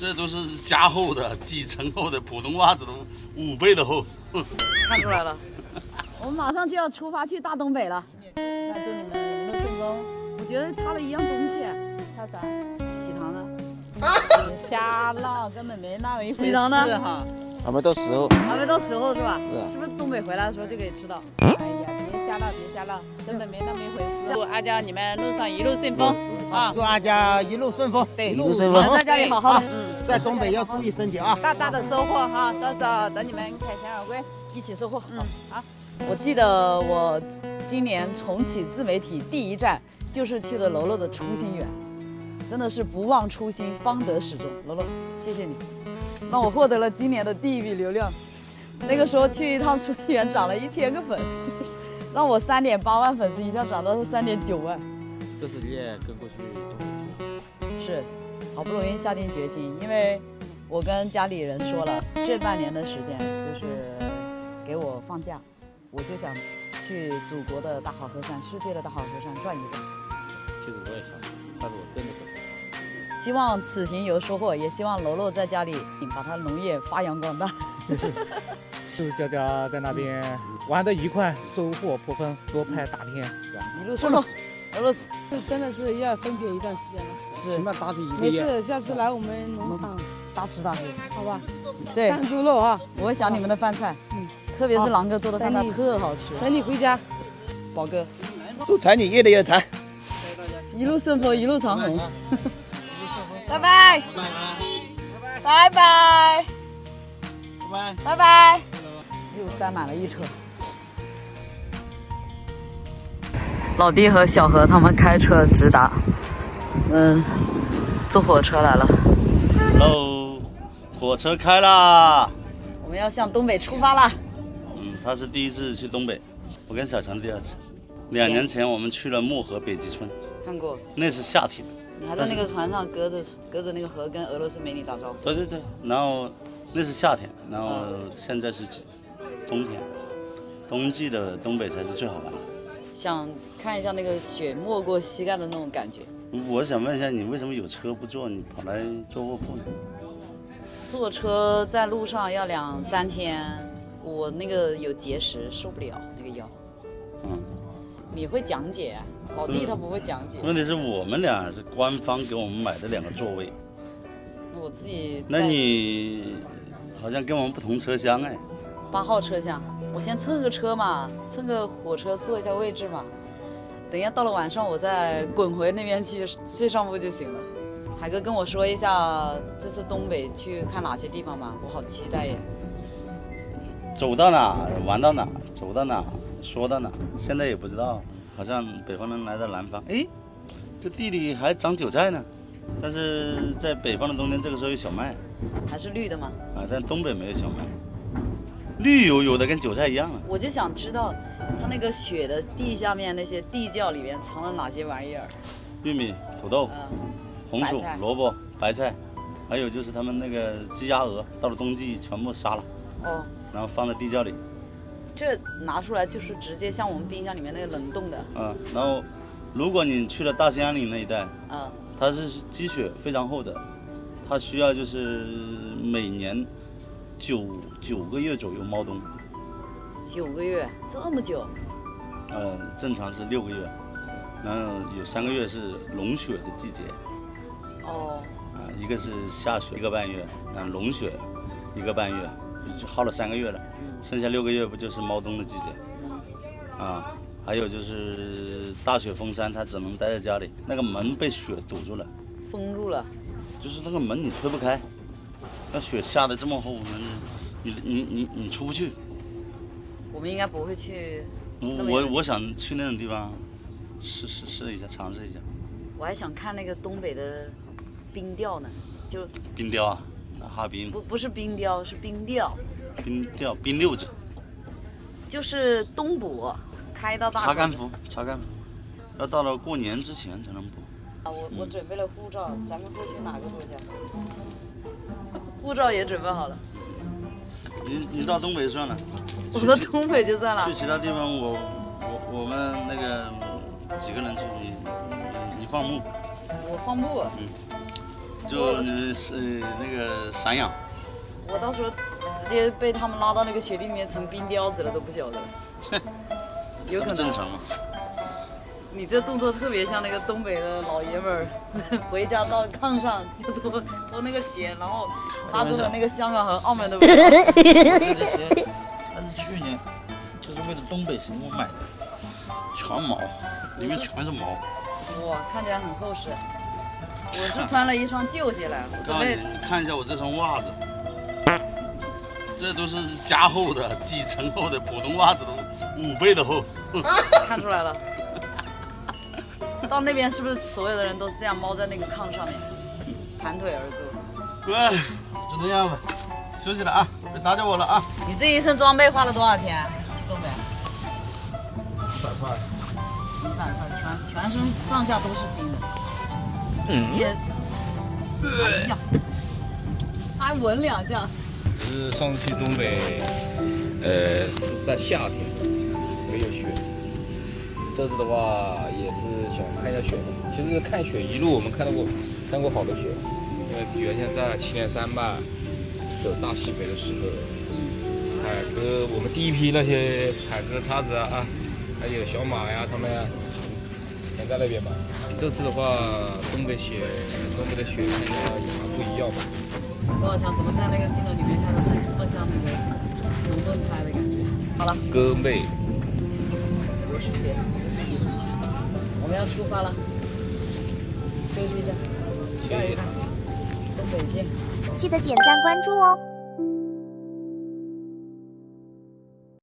这都是加厚的、几层厚的，普通袜子都5倍的厚。看出来了。我们马上就要出发去大东北了，那祝你们一路顺风。我觉得差了一样东西，差啥？喜糖呢？瞎闹，根本没那么一回事喜糖呢？哈。还没到时候，还没到时候是吧？是不是东北回来的时候就可以吃到？哎呀，别瞎闹，别瞎闹，根本没那么一回事。祝阿娇你们路上一路顺风啊！祝阿佳一路顺风，对，一路顺风在家里好好的，在东北要注意身体啊！大大的收获哈，到时候等你们凯旋而归。一起收获。好。我记得我今年重启自媒体第一站就是去了楼楼的初心园，真的是不忘初心，方得始终。楼楼，谢谢你，让我获得了今年的第一笔流量。那个时候去一趟初心园涨了1000个粉，让我3.8万粉丝一下涨到了3.9万。这次你也跟过去东北去？是，好不容易下定决心，因为我跟家里人说了，这半年的时间就是给我放假，我就想去祖国的大好河山、世界的大好河山转一转。其实我也想，但是我真的走不开。希望此行有收获，也希望楼楼在家里把他农业发扬光大。祝佳佳在那边玩得愉快，收获颇丰，多拍大片，是吧？一路顺风，俄罗斯这真的是要分别一段时间了。是起码打体一个月。没事，下次来我们农场，大吃大喝，好吧？对，山猪肉啊，我会想你们的饭菜，特别是狼哥做的饭菜等你特好吃。等你回家。宝哥，祝财你越来越财。一路顺风，一路长虹。拜拜，拜拜，拜拜，又塞满了一车。老弟和小何他们开车直达，坐火车来了。喽，火车开啦！我们要向东北出发了。他是第一次去东北，我跟小强第2次。2年前我们去了漠河北极村，看过，那是夏天。你还在那个船上隔着那个河跟俄罗斯美女打招呼。对对对，然后那是夏天，然后现在是冬天，冬季的东北才是最好玩的。想看一下那个雪没过膝盖的那种感觉。我想问一下，你为什么有车不坐，你跑来坐卧铺呢？坐车在路上要2、3天，我那个有结石，受不了那个腰。你会讲解，老弟他不会讲解。问题是我们俩是官方给我们买的2个座位，那我自己。那你好像跟我们不同车厢哎。8号车厢，我先蹭个车嘛，蹭个火车坐一下位置嘛。等一下到了晚上，我再滚回那边去睡上铺就行了。海哥跟我说一下这次东北去看哪些地方嘛，我好期待耶。走到哪玩到哪，走到哪说到哪，现在也不知道。好像北方人来到南方，哎，这地里还长韭菜呢。但是在北方的冬天，这个时候有小麦，还是绿的吗？但东北没有小麦，绿油油的，跟韭菜一样啊。我就想知道，它那个雪的地下面那些地窖里面藏了哪些玩意儿？玉米、土豆、红薯、萝卜、白菜，还有就是他们那个鸡鸭鹅，到了冬季全部杀了，然后放在地窖里。这拿出来就是直接像我们冰箱里面那个冷冻的。然后如果你去了大兴安岭那一带，它是积雪非常厚的，它需要就是每年9个月左右猫冬。9个月，这么久？正常是6个月，然后有3个月是融雪的季节。一个是下雪1个半月，融雪1个半月，就耗了3个月了。剩下6个月不就是猫冬的季节？还有就是大雪封山，它只能待在家里，那个门被雪堵住了，封住了，就是那个门你推不开，那雪下的这么厚，你出不去。我们应该不会去。我想去那种地方，试一下，尝试一下。我还想看那个东北的冰雕呢，就冰雕啊，那哈尔滨不是冰雕，是冰钓。冰溜子，就是冬捕，开到大查干服，要到了过年之前才能捕。我准备了护照，咱们会去哪个国家？护照也准备好了。你到东北算了，我到东北就算了。去其他地方我们那个几个人去，你放牧。我放牧。就那个散养。我到时候直接被他们拉到那个雪地里面成冰雕子了都不晓得，有可能。正常嘛。你这动作特别像那个东北的老爷们儿，回家到炕上就脱那个鞋，然后发出了那个香港和澳门的味道。这个鞋，它是去年就是为了东北行我买的，全毛，里面全是毛。哇，看起来很厚实。我是穿了一双旧鞋来，我准备你看一下我这双袜子，这都是加厚的，几层厚的，普通袜子都5倍的厚。看出来了。到那边是不是所有的人都是这样猫在那个炕上面，盘腿而坐？哎，就这样吧，休息了啊，别打搅我了啊。你这一身装备花了多少钱？东北100块。100块，全身上下都是新的。也，哎呀，还闻2下。只是上次去东北，是在夏天，没有雪。这次的话也是想看一下雪的。其实看雪一路我们看过好多雪，因为原先在祁连山吧，走大西北的时候，海哥我们第一批那些海哥叉子啊，还有小马呀他们全在那边嘛。这次的话，东北的雪看起来也蛮不一样的。罗小强怎么在那个镜头里面看到这么像那个龙盾胎的感觉？好了，哥妹，有时间，我们要出发了，休息一下，下一站东北见。记得点赞关注哦。